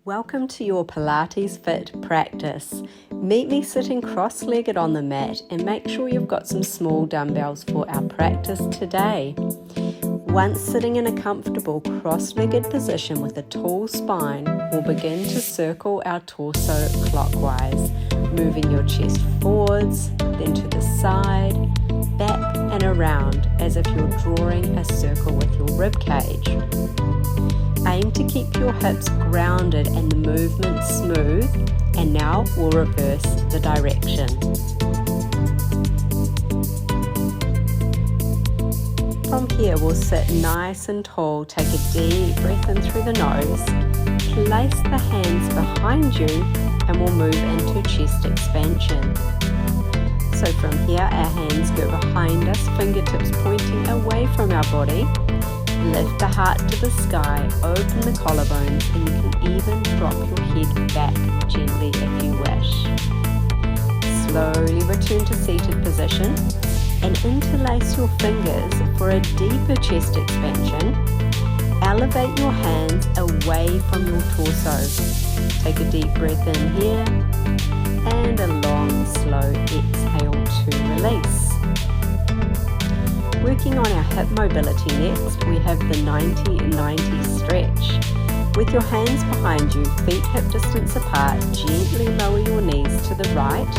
Welcome to your Pilates Fit practice. Meet me sitting cross-legged on the mat and make sure you've got some small dumbbells for our practice today. Once sitting in a comfortable cross-legged position with a tall spine, we'll begin to circle our torso clockwise, moving your chest forwards, then to the side, back and around as if you're drawing a circle with your rib cage. Aim to keep your hips grounded and the movement smooth, and now we'll reverse the direction. From here we'll sit nice and tall, take a deep breath in through the nose, place the hands behind you and we'll move into chest expansion. So from here our hands go behind us, fingertips pointing away from our body. Lift the heart to the sky, open the collarbones, and you can even drop your head back gently if you wish. Slowly return to seated position and interlace your fingers for a deeper chest expansion. Elevate your hands away from your torso. Take a deep breath in here and a long, slow exhale to release. Working on our hip mobility next, we have the 90-90 stretch. With your hands behind you, feet hip distance apart, gently lower your knees to the right,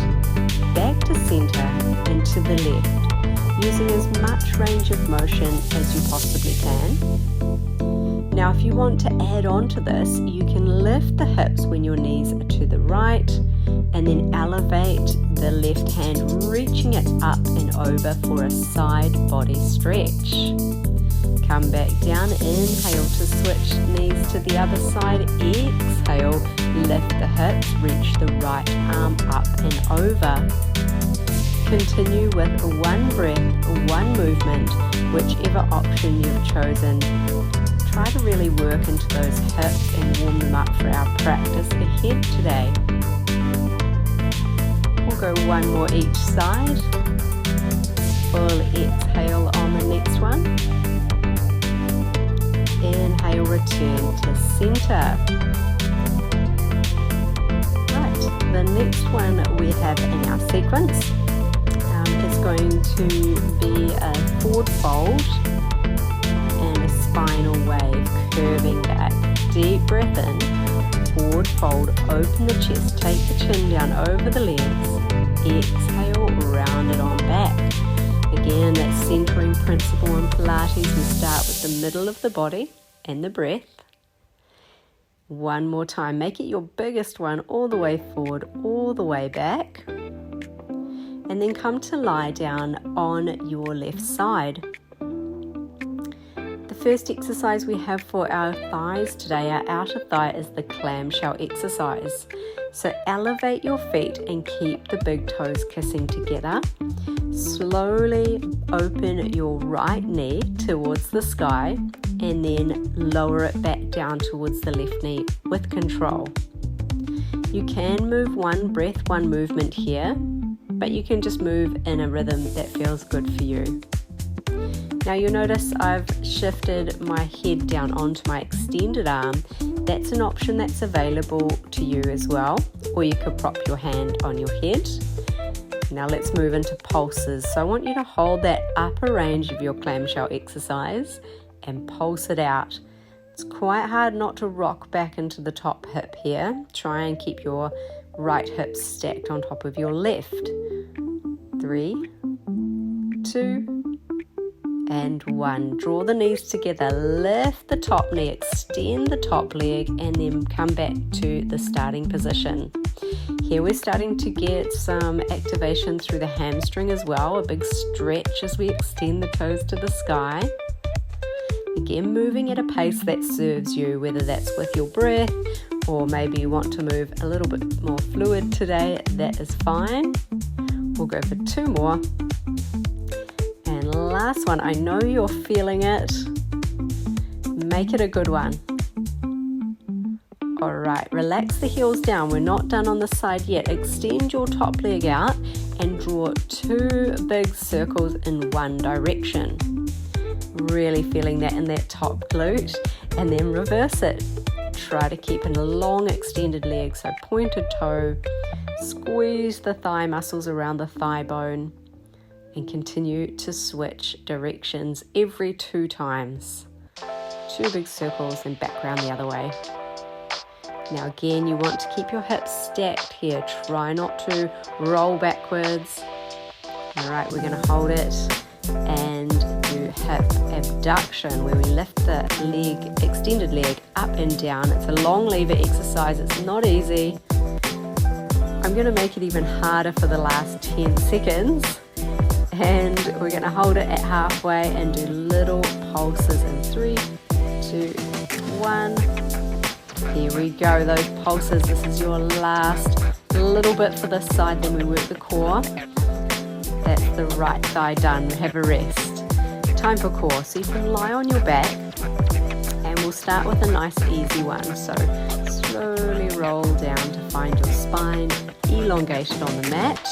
back to center and to the left, using as much range of motion as you possibly can. Now if you want to add on to this, you can lift the hips when your knees are to the right and then elevate the left hand, reaching it up and over for a side body stretch. Come back down, inhale to switch knees to the other side, exhale, lift the hips, reach the right arm up and over. Continue with one breath, one movement, whichever option you've chosen. Try to really work into those hips and warm them up for our practice ahead today. We'll go one more each side. Full exhale on the next one. Inhale, return to center. Right, the next one we have in our sequence is going to be a forward fold and a spinal wave, curving back. Deep breath in, forward fold, open the chest, take the chin down over the legs, exhale, round it on back. Again, that centering principle in Pilates, we start with the middle of the body and the breath. One more time, make it your biggest one, all the way forward, all the way back. And then come to lie down on your left side. The first exercise we have for our thighs today, our outer thigh, is the clamshell exercise. So elevate your feet and keep the big toes kissing together. Slowly open your right knee towards the sky and then lower it back down towards the left knee with control. You can move one breath, one movement here, but you can just move in a rhythm that feels good for you. Now you'll notice I've shifted my head down onto my extended arm. That's an option that's available to you as well, or you could prop your hand on your head. Now let's move into pulses. So I want you to hold that upper range of your clamshell exercise and pulse it out. It's quite hard not to rock back into the top hip here. Try and keep your right hip stacked on top of your left. 3, 2, and 1. Draw the knees together, lift the top knee, extend the top leg, and then come back to the starting position. Here we're starting to get some activation through the hamstring as well, a big stretch as we extend the toes to the sky. Again, moving at a pace that serves you, whether that's with your breath or maybe you want to move a little bit more fluid today, that is fine. We'll go for 2 more. And last one, I know you're feeling it. Make it a good one. All right, relax the heels down. We're not done on the side yet. Extend your top leg out and draw 2 big circles in one direction. Really feeling that in that top glute, and then reverse it. try to keep a long extended leg, so pointed toe, squeeze the thigh muscles around the thigh bone, and continue to switch directions every 2 times. 2 big circles and back around the other way. Now again, you want to keep your hips stacked here. Try not to roll backwards. All right, we're going to hold it and do hip abduction, where we lift the leg, extended leg, up and down. It's a long lever exercise. It's not easy. I'm going to make it even harder for the last 10 seconds. And we're going to hold it at halfway and do little pulses in 3, 2, 1. Here we go, those pulses. This is your last little bit for this side, then we work the core. That's the right thigh done. Have a rest. Time for core. So you can lie on your back, and we'll start with a nice easy one. So slowly roll down to find your spine elongated on the mat.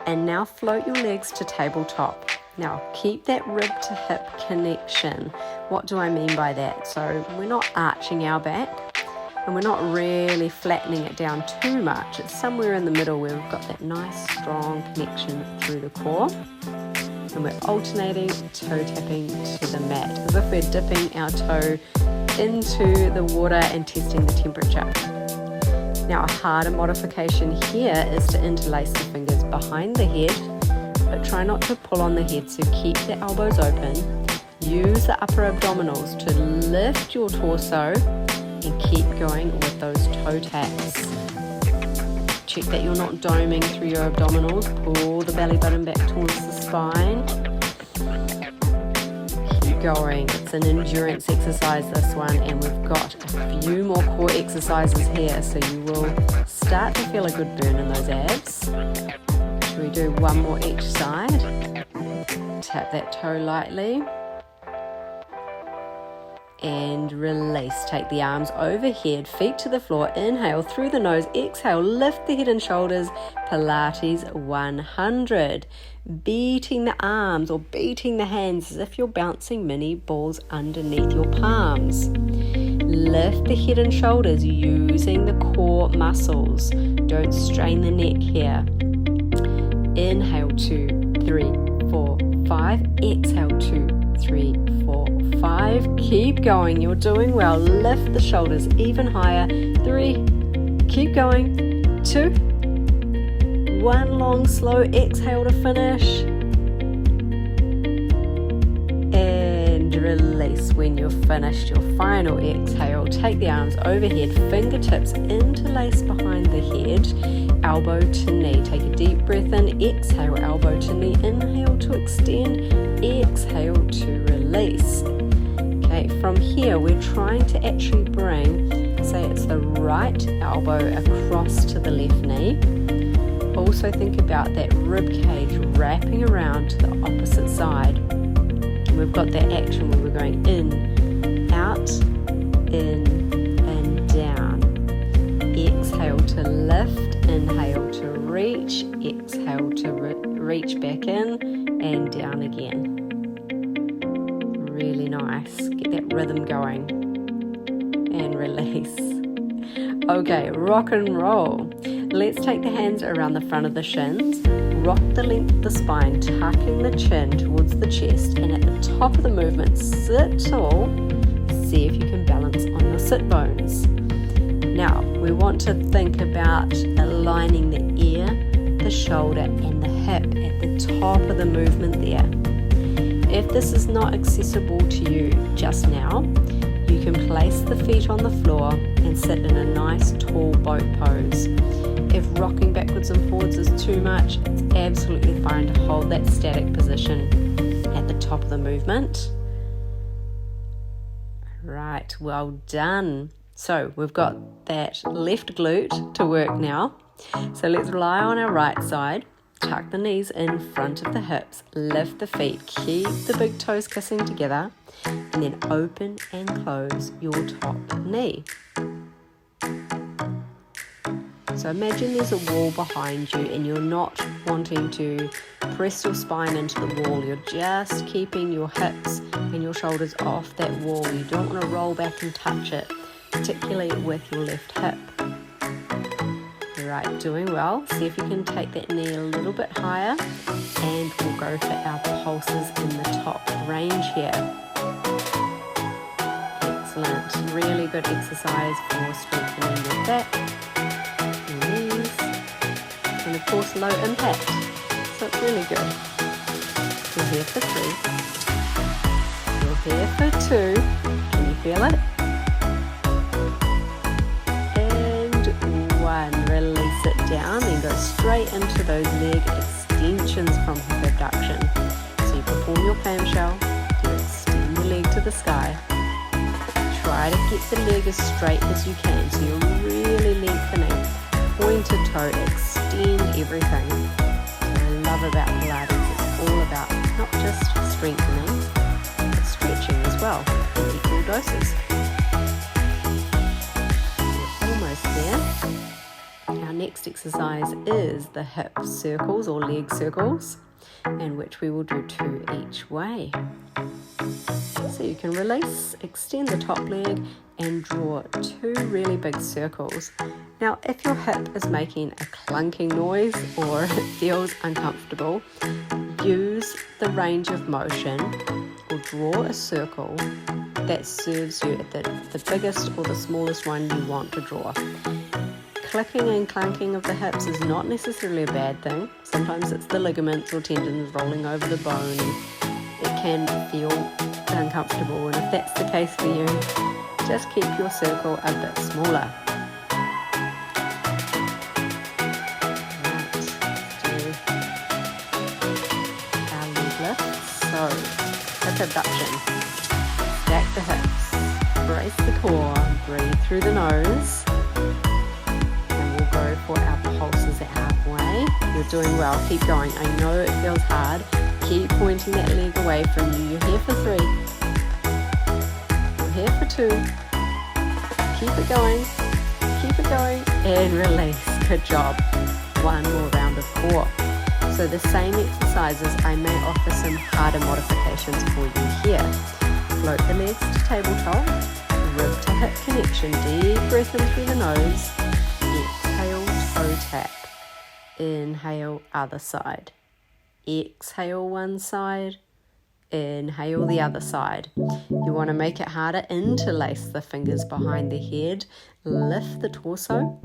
And now float your legs to tabletop. Now keep that rib to hip connection. What do I mean by that? So we're not arching our back, and we're not really flattening it down too much. It's somewhere in the middle where we've got that nice strong connection through the core. And we're alternating toe tapping to the mat, as if we're dipping our toe into the water and testing the temperature. Now a harder modification here is to interlace the fingers behind the head, but try not to pull on the head, so keep the elbows open. Use the upper abdominals to lift your torso and keep going with those toe taps. Check that you're not doming through your abdominals. Pull the belly button back towards the spine. Keep going. It's an endurance exercise, this one, and we've got a few more core exercises here, so you will start to feel a good burn in those abs. Should we do one more each side? Tap that toe lightly. And release. Take the arms overhead, feet to the floor. Inhale through the nose. Exhale, lift the head and shoulders. Pilates 100. Beating the arms or beating the hands as if you're bouncing mini balls underneath your palms. Lift the head and shoulders using the core muscles. Don't strain the neck here. Inhale, 2, 3, 4, 5. Exhale, 2, 3, 4, 5. Keep going. You're doing well. Lift the shoulders even higher. 3. Keep going. 2. 1 long slow exhale to finish. And release when you're finished. Your final exhale. Take the arms overhead. Fingertips interlace behind the head. Elbow to knee. Take a deep breath in. Exhale, elbow to knee. Inhale to extend. Exhale to release. Okay, from here we're trying to actually bring, say it's the right elbow across to the left knee. Also think about that rib cage wrapping around to the opposite side. And we've got that action where we're going in, out, in, and down. Exhale to lift, inhale to reach, exhale to reach back in and down again. Really nice. Get that rhythm going. And release. Okay, rock and roll. Let's take the hands around the front of the shins. Rock the length of the spine, tucking the chin towards the chest, and at the top of the movement, sit tall. See if you can balance on your sit bones. Now, we want to think about aligning the ear, the shoulder, and the hip at the top of the movement there. If this is not accessible to you just now, you can place the feet on the floor and sit in a nice tall boat pose. If rocking backwards and forwards is too much, it's absolutely fine to hold that static position at the top of the movement. Right, well done. So we've got that left glute to work now. So let's lie on our right side. Tuck the knees in front of the hips, lift the feet, keep the big toes kissing together, and then open and close your top knee. So imagine there's a wall behind you and you're not wanting to press your spine into the wall. You're just keeping your hips and your shoulders off that wall. You don't want to roll back and touch it. particularly with your left hip. Right, doing well. See if you can take that knee a little bit higher, and we'll go for our pulses in the top range here. Excellent. Really good exercise for strengthening your back, your knees, and of course low impact. So it's really good. You're here for 3. You're here for 2. Can you feel it? Release it down, then go straight into those leg extensions from hip abduction. So you perform your clamshell, you extend your leg to the sky. Try to get the leg as straight as you can, so you're really lengthening, pointed toe, extend everything. What I love about Pilates, it's all about not just strengthening, but stretching as well, in equal doses. You're almost there. Our next exercise is the hip circles or leg circles, in which we will do 2 each way. So you can release, extend the top leg and draw 2 really big circles. Now if your hip is making a clunking noise or it feels uncomfortable, use the range of motion or draw a circle that serves you at the biggest or the smallest one you want to draw. Clicking and clunking of the hips is not necessarily a bad thing. Sometimes it's the ligaments or tendons rolling over the bone, and it can feel uncomfortable, and if that's the case for you, just keep your circle a bit smaller. Right, do our leg lifts. So, hip abduction. Stack the hips, brace the core, breathe through the nose. Go for our pulses at halfway. You're doing well, keep going. I know it feels hard. Keep pointing that leg away from you. You're here for 3. You're here for 2. Keep it going. Keep it going. And release. Good job. 1 more round of core. So the same exercises, I may offer some harder modifications for you here. Float the legs to tabletop. Rib to hip connection. Deep breath in through the nose. Exhale, toe tap. Inhale, other side. Exhale, one side. Inhale, the other side. You want to make it harder. Interlace the fingers behind the head. Lift the torso.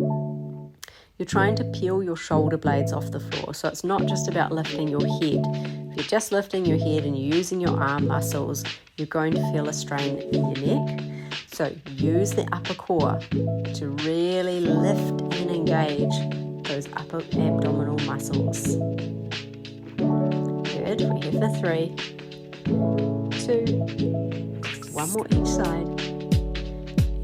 You're trying to peel your shoulder blades off the floor. So it's not just about lifting your head. If you're just lifting your head and you're using your arm muscles, you're going to feel a strain in your neck. So use the upper core to really lift and engage those upper abdominal muscles. Good, we're here for 3, 2, 1 more each side,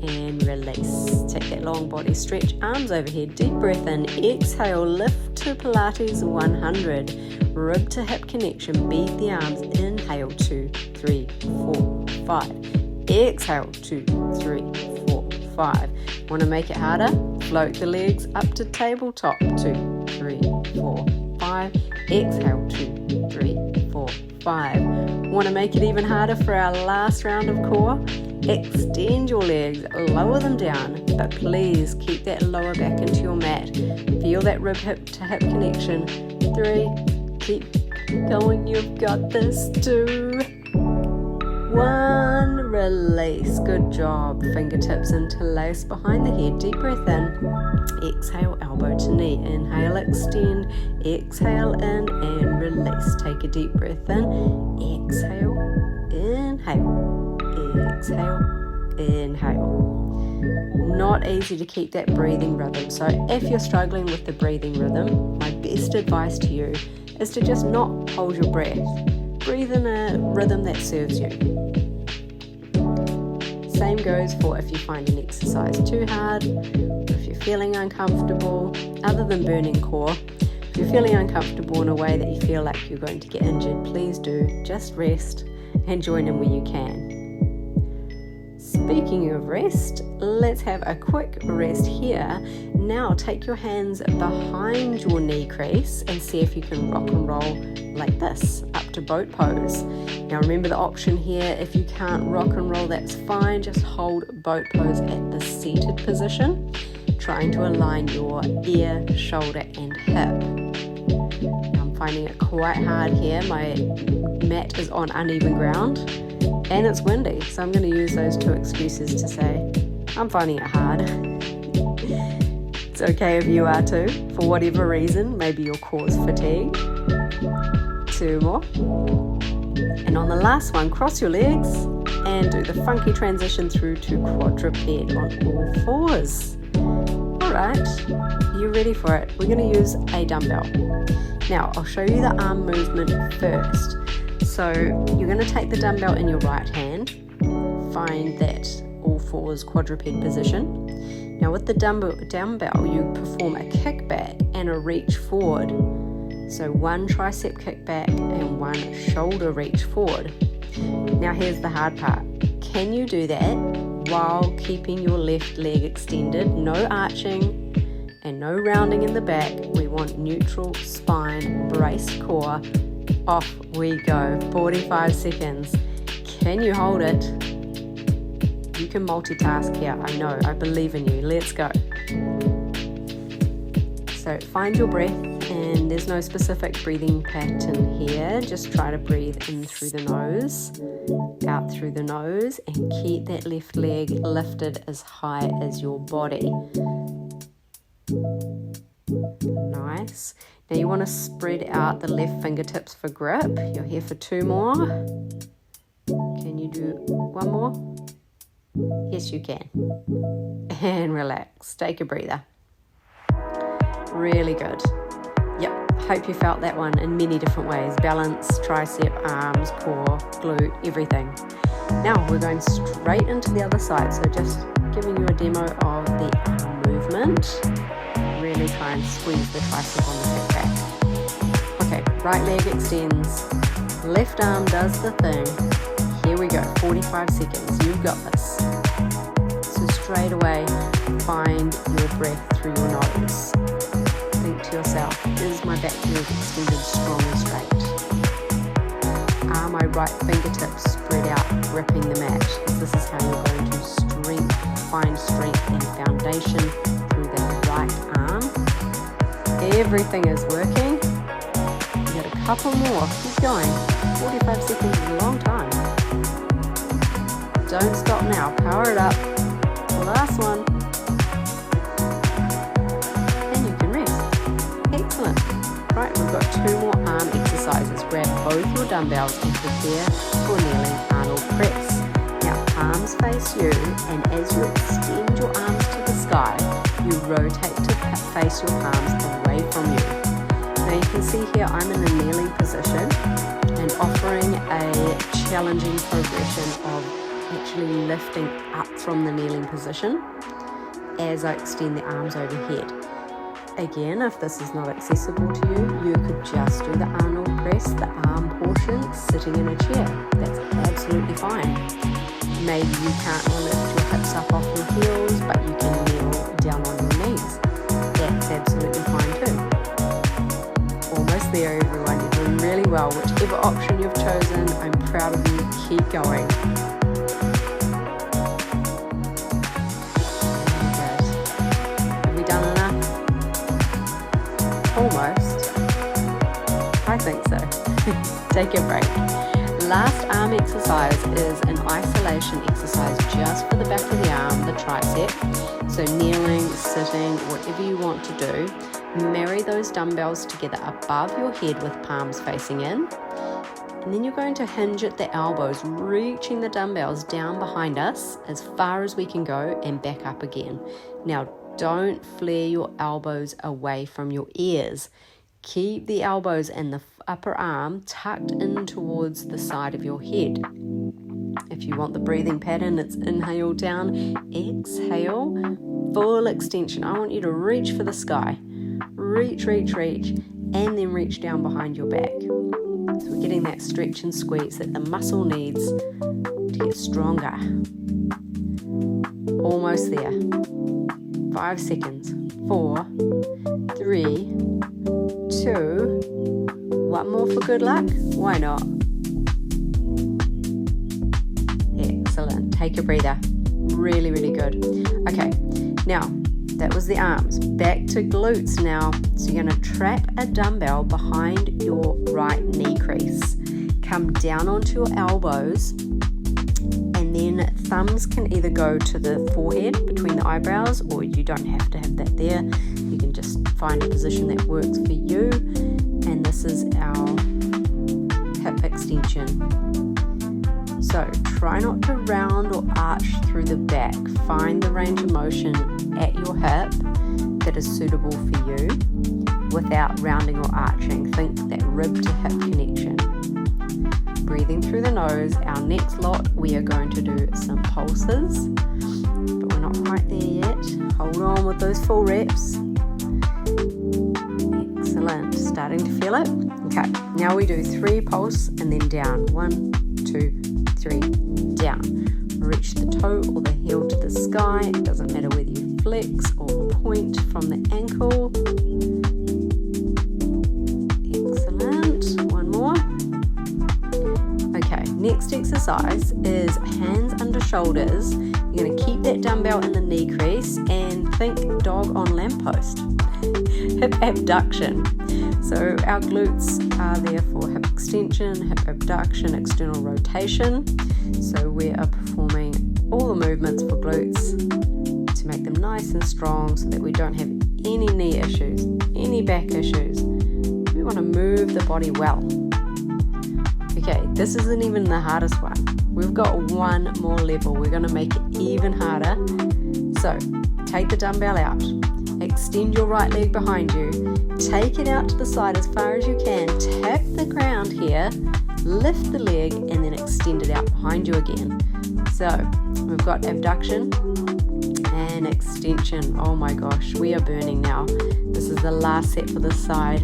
and release. Take that long body stretch, arms overhead, deep breath in, exhale, lift to Pilates 100, rib to hip connection, beat the arms, inhale, 2, 3, 4, 5. Exhale, 2, 3, 4, 5. Want to make it harder? Float the legs up to tabletop. 2, 3, 4, 5. Exhale, 2, 3, 4, 5. Want to make it even harder for our last round of core? Extend your legs, lower them down, but please keep that lower back into your mat. Feel that rib hip to hip connection. 3, keep going, you've got this. 2, 1, release. Good job. Fingertips interlace behind the head. Deep breath in. Exhale, elbow to knee. Inhale, extend. Exhale in and release. Take a deep breath in. Exhale, inhale. Exhale, inhale. Not easy to keep that breathing rhythm. So if you're struggling with the breathing rhythm, my best advice to you is to just not hold your breath. Breathe in a rhythm that serves you. Same goes for if you find an exercise too hard, if you're feeling uncomfortable, other than burning core. If you're feeling uncomfortable in a way that you feel like you're going to get injured, please do. Just rest and join in where you can. Speaking of rest, let's have a quick rest here. Now take your hands behind your knee crease and see if you can rock and roll like this, up to boat pose. Now remember the option here, if you can't rock and roll, that's fine. Just hold boat pose at the seated position, trying to align your ear, shoulder and hip. Now I'm finding it quite hard here. My mat is on uneven ground and it's windy, so I'm going to use those two excuses to say I'm finding it hard. It's okay if you are too, for whatever reason. Maybe your core's fatigued. 2 more. And on the last one, cross your legs and do the funky transition through to quadruped on all fours. Alright, you ready for it? We're going to use a dumbbell. Now, I'll show you the arm movement first. So you're going to take the dumbbell in your right hand, find that all fours quadruped position. Now with the dumbbell, you perform a kickback and a reach forward. So 1 tricep kickback and 1 shoulder reach forward. Now here's the hard part. Can you do that while keeping your left leg extended? No arching and no rounding in the back. We want neutral spine, braced core. Off we go. 45 seconds. Can you hold it? You can multitask here. I know. I believe in you. Let's go. So find your breath, and there's no specific breathing pattern here. Just try to breathe in through the nose, out through the nose, and keep that left leg lifted as high as your body. Nice. Now you want to spread out the left fingertips for grip. You're here for 2 more. Can you do 1 more? Yes, you can. And relax. Take a breather. Really good. Yep, hope you felt that one in many different ways. Balance, tricep, arms, core, glute, everything. Now we're going straight into the other side. So just giving you a demo of the arm movement. Really try and squeeze the tricep on the kickback. Okay, right leg extends. Left arm does the thing. Here we go, 45 seconds. You've got this. So straight away, find your breath through your nose. Think to yourself, is my back leg extended strong and straight? Are my right fingertips spread out, gripping the mat? This is how you're going to find strength and foundation through that right arm. Everything is working. You got a couple more. Keep going. 45 seconds is a long time. Don't stop now. Power it up. Last one. And you can rest. Excellent. Right, we've got 2 more arm exercises. Grab both your dumbbells and prepare for kneeling Arnold press. Now, palms face you, and as you extend your arms to the sky, you rotate to face your palms away from you. Now, you can see here I'm in a kneeling position and offering a challenging progression of actually lifting up from the kneeling position as I extend the arms overhead. Again, if this is not accessible to you, you could just do the Arnold press, the arm portion, sitting in a chair. That's absolutely fine. Maybe you can't lift your hips up off your heels, but you can kneel down on your knees. That's absolutely fine too. Almost there, everyone. You're doing really well. Whichever option you've chosen, I'm proud of you. Keep going. Almost. I think so. Take a break. Last arm exercise is an isolation exercise just for the back of the arm, the tricep. So kneeling, sitting, whatever you want to do. Marry those dumbbells together above your head with palms facing in. And then you're going to hinge at the elbows, reaching the dumbbells down behind us as far as we can go and back up again. Now, don't flare your elbows away from your ears. Keep the elbows and the upper arm tucked in towards the side of your head. If you want the breathing pattern, it's inhale down, exhale, full extension. I want you to reach for the sky. Reach, reach, reach, and then reach down behind your back. So we're getting that stretch and squeeze that the muscle needs to get stronger. Almost there. 5 seconds. 4, 3, 2, One more for good luck. Why not? Excellent. Take a breather. Really, really good. Okay, now that was the arms. Back to glutes now. So you're going to trap a dumbbell behind your right knee crease. Come down onto your elbows, and then thumbs can either go to the forehead between the eyebrows, or you don't have to have that there. You can just find a position that works for you. And this is our hip extension. So try not to round or arch through the back. Find the range of motion at your hip that is suitable for you without rounding or arching. Think that rib to hip connection. Breathing through the nose. Our next lot, we are going to do some pulses, but we're not quite there yet. Hold on with those full reps. Excellent. Starting to feel it? Okay, now we do 3 pulse and then down. 1, 2, 3, down. Reach the toe or the heel to the sky. It doesn't matter whether you flex or point from the ankle. Excellent. One more. Okay, next exercise is hands under shoulders. You're going to keep that dumbbell in the knee crease and think dog on lamppost. Hip abduction. So our glutes are there for hip extension, hip abduction, external rotation. So we are performing all the movements for glutes to make them nice and strong so that we don't have any knee issues, any back issues. We want to move the body well. Okay, this isn't even the hardest one. We've got one more level. We're going to make it even harder. So take the dumbbell out. Extend your right leg behind you. Take it out to the side as far as you can. Tap the ground here. Lift the leg and then extend it out behind you again. So we've got abduction and extension. Oh my gosh, we are burning now. This is the last set for this side.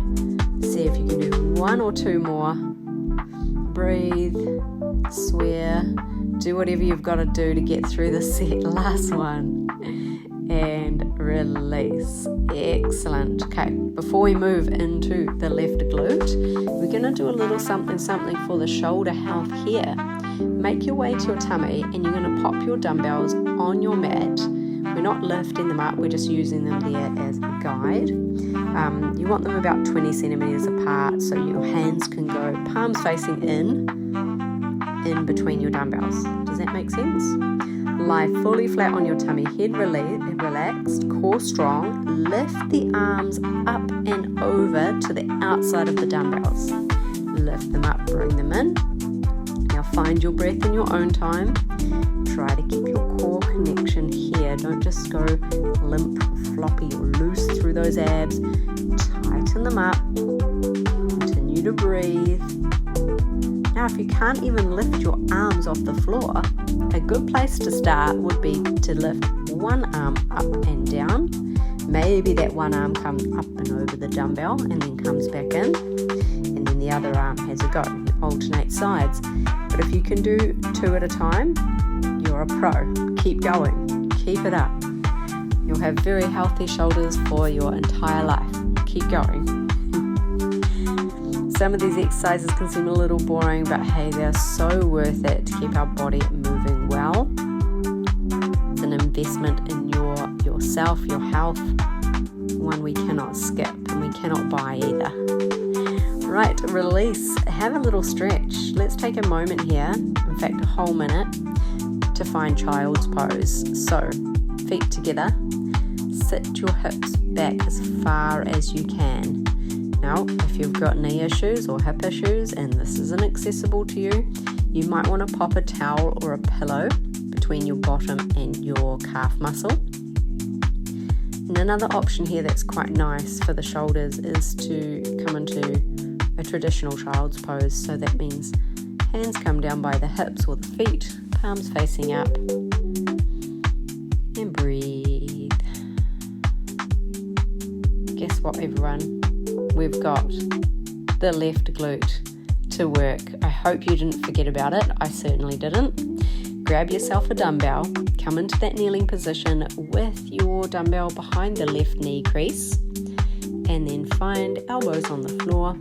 See if you can do 1 or 2 more. Breathe, swear, do whatever you've got to do to get through the set. Last one. And release. Excellent. Okay, before we move into the left glute, we're going to do a little something for the shoulder health here. Make your way to your tummy and you're going to pop your dumbbells on your mat. We're not lifting them up, we're just using them there as a guide. You want them about 20 centimeters apart so your hands can go palms facing in between your dumbbells. Does that make sense? Lie fully flat on your tummy, head relaxed, core strong. Lift the arms up and over to the outside of the dumbbells. Lift them up, bring them in. Now find your breath in your own time. Try to keep your core connection here. Don't just go limp, floppy, or loose through those abs. Tighten them up. Continue to breathe. Now, if you can't even lift your arms off the floor, a good place to start would be to lift one arm up and down. Maybe that one arm comes up and over the dumbbell and then comes back in, and then the other arm has a go. You alternate sides. But if you can do 2 at a time, you're a pro. Keep going. Keep it up. You'll have very healthy shoulders for your entire life. Keep going. Some of these exercises can seem a little boring, but hey, they're so worth it to keep our body moving well. It's an investment in yourself, your health, one we cannot skip and we cannot buy either. Right, release. Have a little stretch. Let's take a moment here, in fact a whole minute, to find child's pose. So, feet together. Sit your hips back as far as you can. Now, if you've got knee issues or hip issues and this isn't accessible to you, you might want to pop a towel or a pillow between your bottom and your calf muscle. And another option here that's quite nice for the shoulders is to come into a traditional child's pose. So that means hands come down by the hips or the feet, palms facing up, and breathe. Guess what, everyone? We've got the left glute to work. I hope you didn't forget about it. I certainly didn't. Grab yourself a dumbbell, come into that kneeling position with your dumbbell behind the left knee crease, and then find elbows on the floor.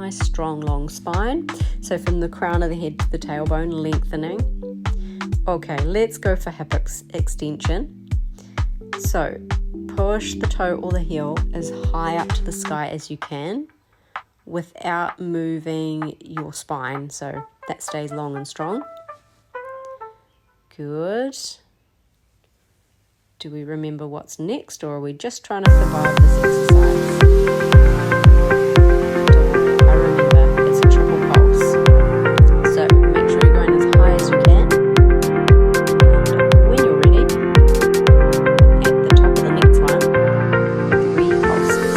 nice, strong, long spine. So from the crown of the head to the tailbone, lengthening. Okay, let's go for hip extension. So push the toe or the heel as high up to the sky as you can without moving your spine, so that stays long and strong. Good. Do we remember what's next, or are we just trying to survive this exercise? I remember, it's a triple pulse. So make sure you're going as high as you can. And when you're ready, at the top of the next one, 3 pulses.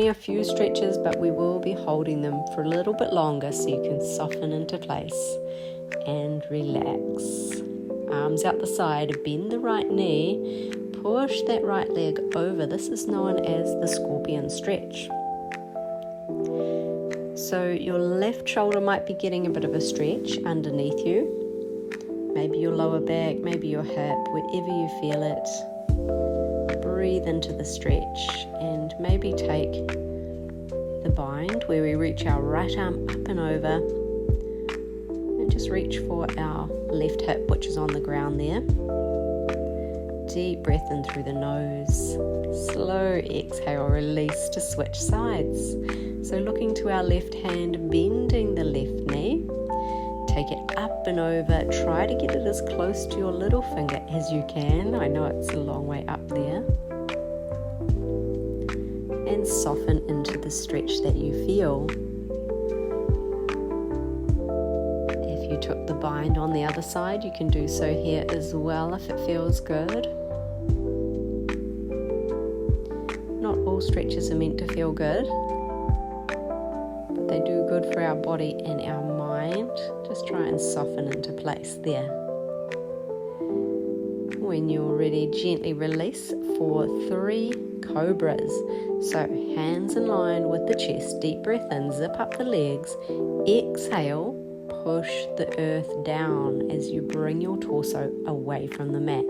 A few stretches, but we will be holding them for a little bit longer so you can soften into place and relax. Arms out the side, bend the right knee, push that right leg over. This is known as the scorpion stretch. So your left shoulder might be getting a bit of a stretch underneath you. Maybe your lower back, maybe your hip, wherever you feel it. Breathe into the stretch and maybe take the bind where we reach our right arm up and over and just reach for our left hip, which is on the ground there. Deep breath in through the nose, slow exhale, release to switch sides. So looking to our left hand, bending the left knee, take it up and over, try to get it as close to your little finger as you can. I know it's a long way up there. And soften into the stretch that you feel. If you took the bind on the other side, you can do so here as well if it feels good. Not all stretches are meant to feel good, but they do good for our body and our mind. Just try and soften into place there. When you're ready, gently release for 3 cobras. So hands in line with the chest, deep breath in, zip up the legs, exhale, push the earth down as you bring your torso away from the mat.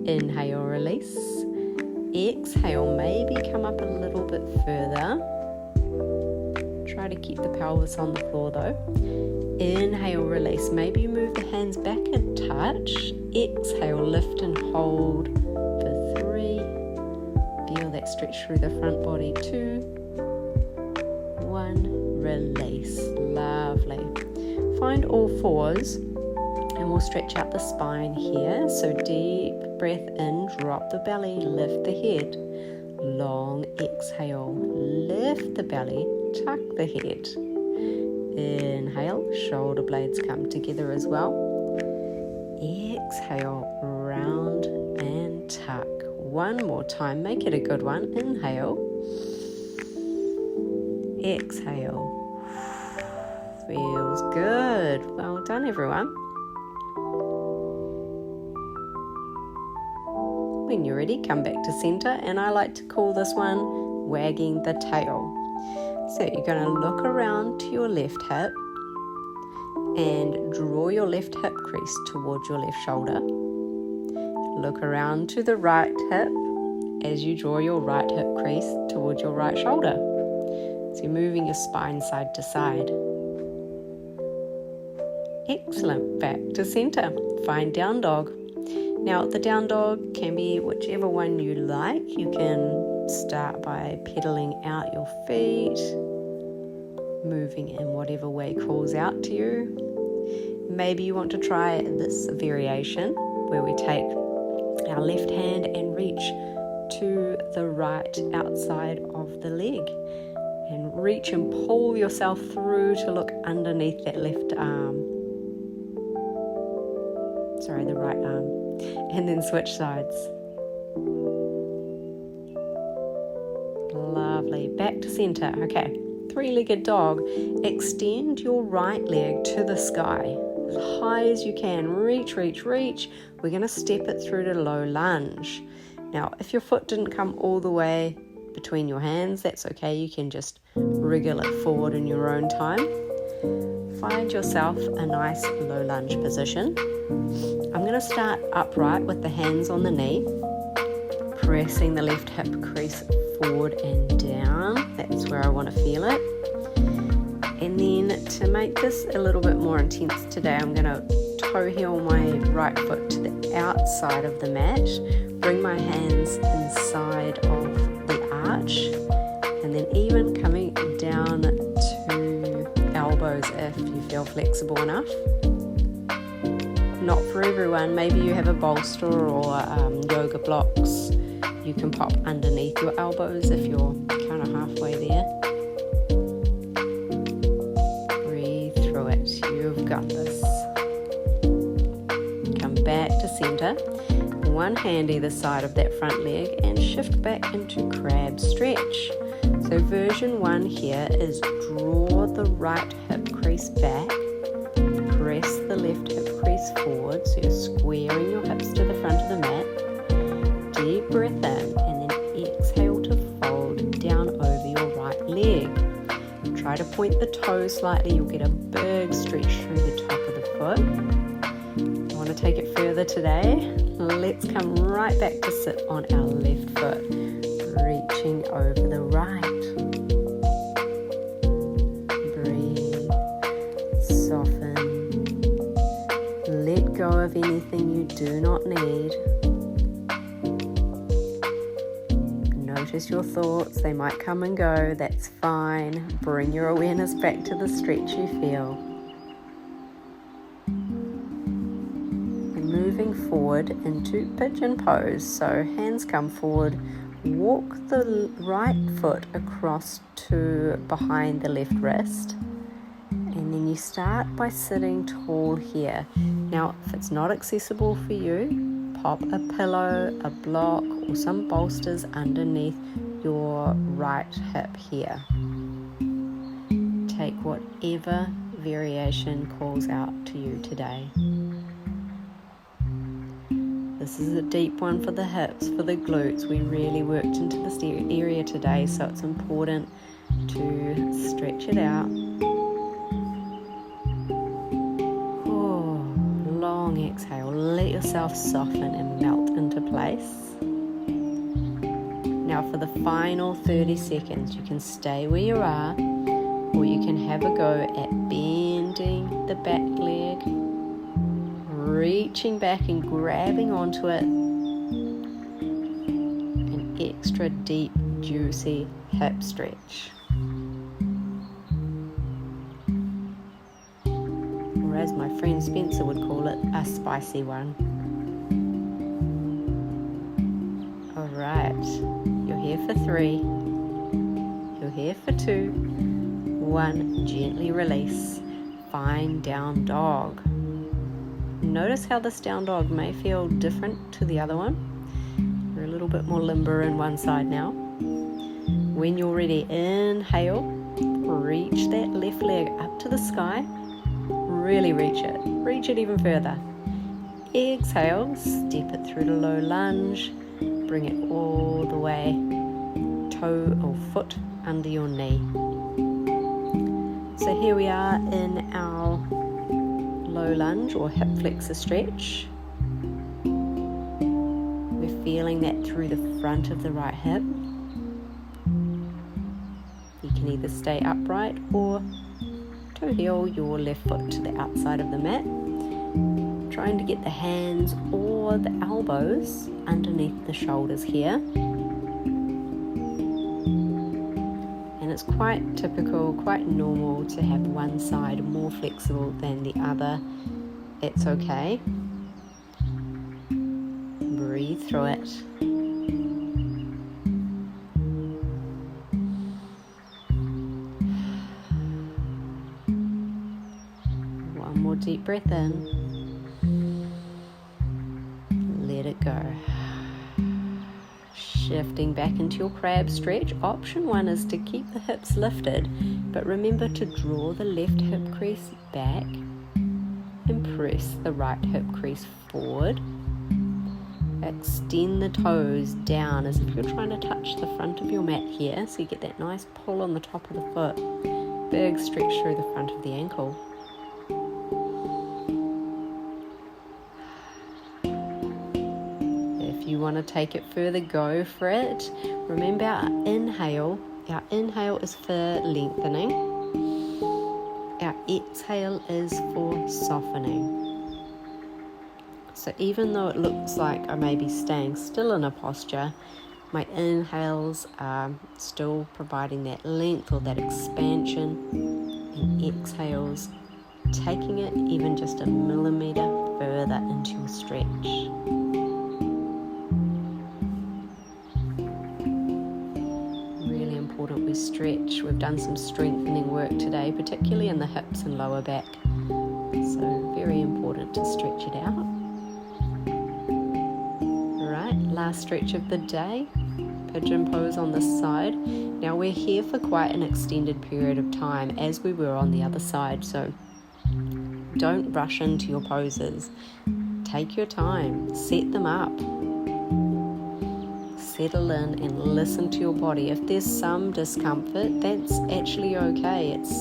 Inhale, release. Exhale, maybe come up a little bit further. Try to keep the pelvis on the floor though. Inhale, release. Maybe you move the hands back a touch. Exhale, lift and hold for 3. Feel that stretch through the front body. 2, 1, release. Lovely. Find all fours and we'll stretch out the spine here. So deep breath in, drop the belly, lift the head. Long exhale, lift the belly, tuck the head. Inhale, shoulder blades come together as well. Exhale, round and tuck. One more time, make it a good one. Inhale. Exhale. Feels good. Well done, everyone. When you're ready, come back to center, and I like to call this one wagging the tail. So you're going to look around to your left hip and draw your left hip crease towards your left shoulder. Look around to the right hip as you draw your right hip crease towards your right shoulder. So you're moving your spine side to side. Excellent. Back to center. Find down dog. Now the down dog can be whichever one you like. You can start by pedaling out your feet, moving in whatever way calls out to you. Maybe you want to try this variation where we take our left hand and reach to the right outside of the leg and reach and pull yourself through to look underneath that left arm. Sorry, the right arm. And then switch sides. Lovely. Back to center. Okay. Three-legged dog. Extend your right leg to the sky as high as you can. Reach, reach, reach. We're going to step it through to low lunge. Now, if your foot didn't come all the way between your hands, that's okay. You can just wriggle it forward in your own time. Find yourself a nice low lunge position. I'm going to start upright with the hands on the knee, pressing the left hip crease forward and down. That's where I want to feel it. And then to make this a little bit more intense today, I'm going to toe heel my right foot to the outside of the mat, bring my hands inside of the arch, and then even coming down to elbows if you feel flexible enough. Not for everyone. Maybe you have a bolster or yoga blocks. You can pop underneath your elbows if you're kind of halfway there. Breathe through it. You've got this. Come back to center. One hand either side of that front leg and shift back into crab stretch. So version 1 here is draw the right hip crease back. Press the left hip crease forward, so you're squaring your hips to the front of the mat. Deep breath in, and then exhale to fold down over your right leg. Try to point the toes slightly, you'll get a big stretch through the top of the foot. I want to take it further today. Let's come right back to sit on our left foot, reaching over the right. Go of anything you do not need. Notice your thoughts, they might come and go, that's fine. Bring your awareness back to the stretch you feel. And moving forward into pigeon pose, so hands come forward, walk the right foot across to behind the left wrist. And then you start by sitting tall here. Now, if it's not accessible for you, pop a pillow, a block, or some bolsters underneath your right hip here. Take whatever variation calls out to you today. This is a deep one for the hips, for the glutes. We really worked into this area today, so it's important to stretch it out. Exhale, let yourself soften and melt into place. Now for the final 30 seconds, you can stay where you are, or you can have a go at bending the back leg, reaching back and grabbing onto it. An extra deep, juicy hip stretch. As my friend Spencer would call it, a spicy one. Alright, you're here for 3, you're here for 2, 1, gently release, find down dog. Notice how this down dog may feel different to the other one. You're a little bit more limber in one side now. When you're ready, inhale, Reach that left leg up to the sky. Really reach it. Reach it even further. Exhale, step it through the low lunge. Bring it all the way, toe or foot under your knee. So here we are in our low lunge or hip flexor stretch. We're feeling that through the front of the right hip. You can either stay upright or toe heel your left foot to the outside of the mat. Trying to get the hands or the elbows underneath the shoulders here. And it's quite typical, quite normal to have one side more flexible than the other. It's okay. Breathe through it. One more deep breath in. Let it go. Shifting back into your crab stretch. Option 1 is to keep the hips lifted, but remember to draw the left hip crease back and press the right hip crease forward. Extend the toes down as if you're trying to touch the front of your mat here, so you get that nice pull on the top of the foot. Big stretch through the front of the ankle. You want to take it further, go for it. Remember our inhale is for lengthening, our exhale is for softening. So even though it looks like I may be staying still in a posture, my inhales are still providing that length or that expansion, and exhales taking it even just a millimeter further into your stretch. We stretch. We've done some strengthening work today, particularly in the hips and lower back. So very important to stretch it out. Alright, last stretch of the day. Pigeon pose on this side. Now we're here for quite an extended period of time as we were on the other side, so don't rush into your poses. Take your time, set them up. Settle in and listen to your body. If there's some discomfort, that's actually okay. It's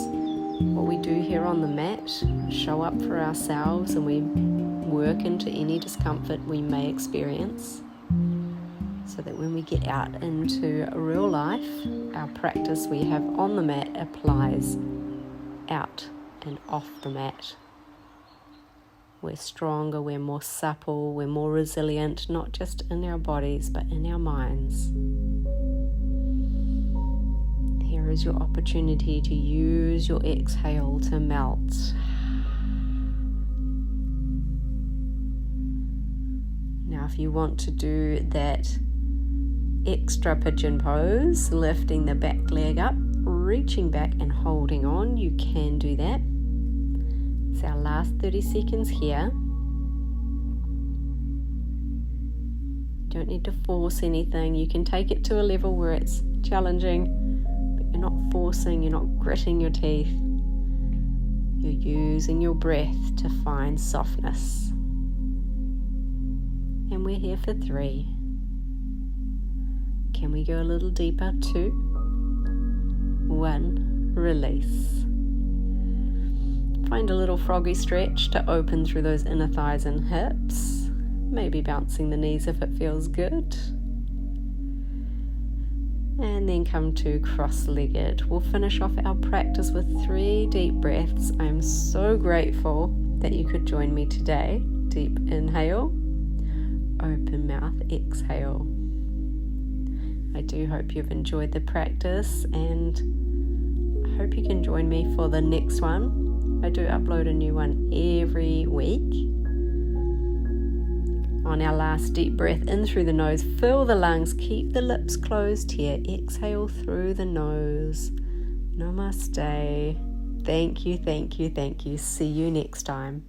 what we do here on the mat. Show up for ourselves and we work into any discomfort we may experience, so that when we get out into real life, our practice we have on the mat applies out and off the mat. We're stronger, we're more supple, we're more resilient, not just in our bodies, but in our minds. Here is your opportunity to use your exhale to melt. Now, if you want to do that extra pigeon pose, lifting the back leg up, reaching back and holding on, you can do that. It's our last 30 seconds here. You don't need to force anything. You can take it to a level where it's challenging, but you're not forcing, you're not gritting your teeth. You're using your breath to find softness. And we're here for 3. Can we go a little deeper? 2, 1, release. Find a little froggy stretch to open through those inner thighs and hips. Maybe bouncing the knees if it feels good. And then come to cross-legged. We'll finish off our practice with 3 deep breaths. I'm so grateful that you could join me today. Deep inhale, open mouth, exhale. I do hope you've enjoyed the practice, and I hope you can join me for the next one. I do upload a new one every week. On our last deep breath in through the nose, fill the lungs, keep the lips closed here. Exhale through the nose. Namaste. Thank you, thank you, thank you. See you next time.